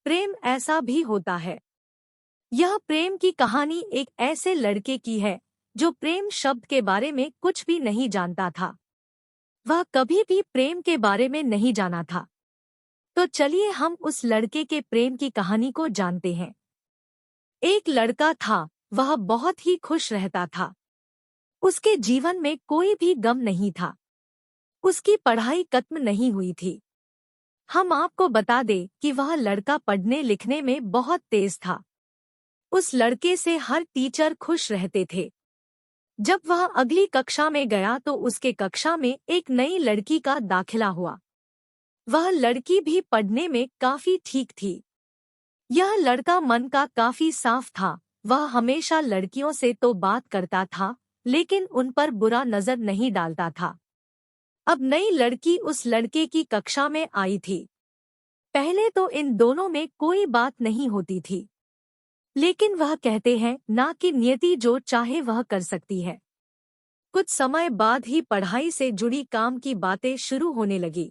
प्रेम ऐसा भी होता है। यह प्रेम की कहानी एक ऐसे लड़के की है जो प्रेम शब्द के बारे में कुछ भी नहीं जानता था। वह कभी भी प्रेम के बारे में नहीं जाना था। तो चलिए हम उस लड़के के प्रेम की कहानी को जानते हैं। एक लड़का था, वह बहुत ही खुश रहता था। उसके जीवन में कोई भी गम नहीं था। उसकी पढ़ाई खत्म नहीं हुई थी। हम आपको बता दें कि वह लड़का पढ़ने लिखने में बहुत तेज था। उस लड़के से हर टीचर खुश रहते थे। जब वह अगली कक्षा में गया तो उसके कक्षा में एक नई लड़की का दाखिला हुआ। वह लड़की भी पढ़ने में काफी ठीक थी। यह लड़का मन का काफी साफ था। वह हमेशा लड़कियों से तो बात करता था, लेकिन उन पर बुरा नजर नहीं डालता था। अब नई लड़की उस लड़के की कक्षा में आई थी। पहले तो इन दोनों में कोई बात नहीं होती थी, लेकिन वह कहते हैं ना कि नियति जो चाहे वह कर सकती है। कुछ समय बाद ही पढ़ाई से जुड़ी काम की बातें शुरू होने लगी।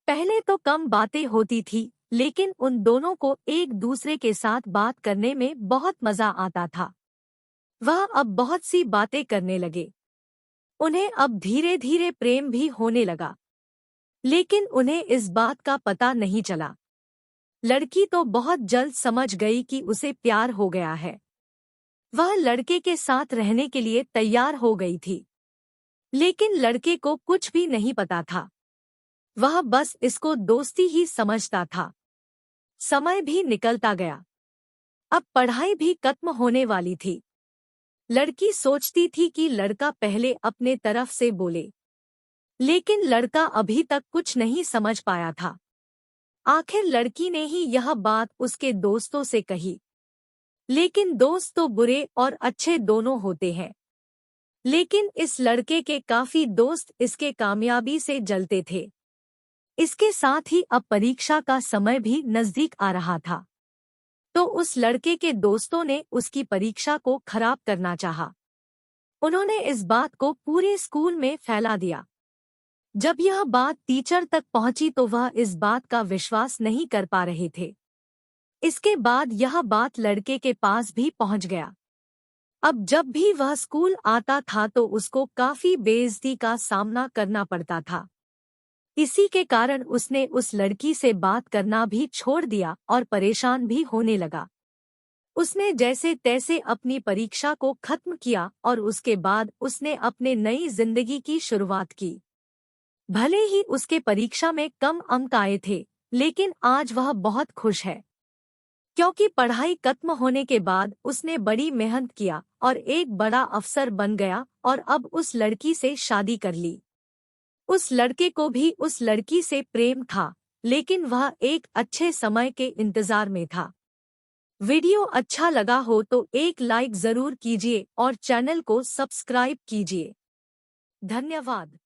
पहले तो कम बातें होती थी, लेकिन उन दोनों को एक दूसरे के साथ बात करने में बहुत मजा आता था। वह अब बहुत सी बातें करने लगे। उन्हें अब धीरे धीरे प्रेम भी होने लगा, लेकिन उन्हें इस बात का पता नहीं चला। लड़की तो बहुत जल्द समझ गई कि उसे प्यार हो गया है। वह लड़के के साथ रहने के लिए तैयार हो गई थी, लेकिन लड़के को कुछ भी नहीं पता था। वह बस इसको दोस्ती ही समझता था। समय भी निकलता गया। अब पढ़ाई भी खत्म होने वाली थी। लड़की सोचती थी कि लड़का पहले अपने तरफ से बोले, लेकिन लड़का अभी तक कुछ नहीं समझ पाया था। आखिर लड़की ने ही यह बात उसके दोस्तों से कही। लेकिन दोस्त तो बुरे और अच्छे दोनों होते हैं। लेकिन इस लड़के के काफी दोस्त इसके कामयाबी से जलते थे। इसके साथ ही अब परीक्षा का समय भी नजदीक आ रहा था। तो उस लड़के के दोस्तों ने उसकी परीक्षा को खराब करना चाहा। उन्होंने इस बात को पूरे स्कूल में फैला दिया। जब यह बात टीचर तक पहुंची तो वह इस बात का विश्वास नहीं कर पा रहे थे। इसके बाद यह बात लड़के के पास भी पहुंच गया। अब जब भी वह स्कूल आता था तो उसको काफी बेइज्जती का सामना करना पड़ता था। इसी के कारण उसने उस लड़की से बात करना भी छोड़ दिया और परेशान भी होने लगा। उसने जैसे तैसे अपनी परीक्षा को खत्म किया और उसके बाद उसने अपने नई जिंदगी की शुरुआत की। भले ही उसके परीक्षा में कम अंक आए थे, लेकिन आज वह बहुत खुश है, क्योंकि पढ़ाई खत्म होने के बाद उसने बड़ी मेहनत किया और एक बड़ा अफसर बन गया और अब उस लड़की से शादी कर ली। उस लड़के को भी उस लड़की से प्रेम था, लेकिन वह एक अच्छे समय के इंतजार में था। वीडियो अच्छा लगा हो तो एक लाइक जरूर कीजिए और चैनल को सब्सक्राइब कीजिए। धन्यवाद।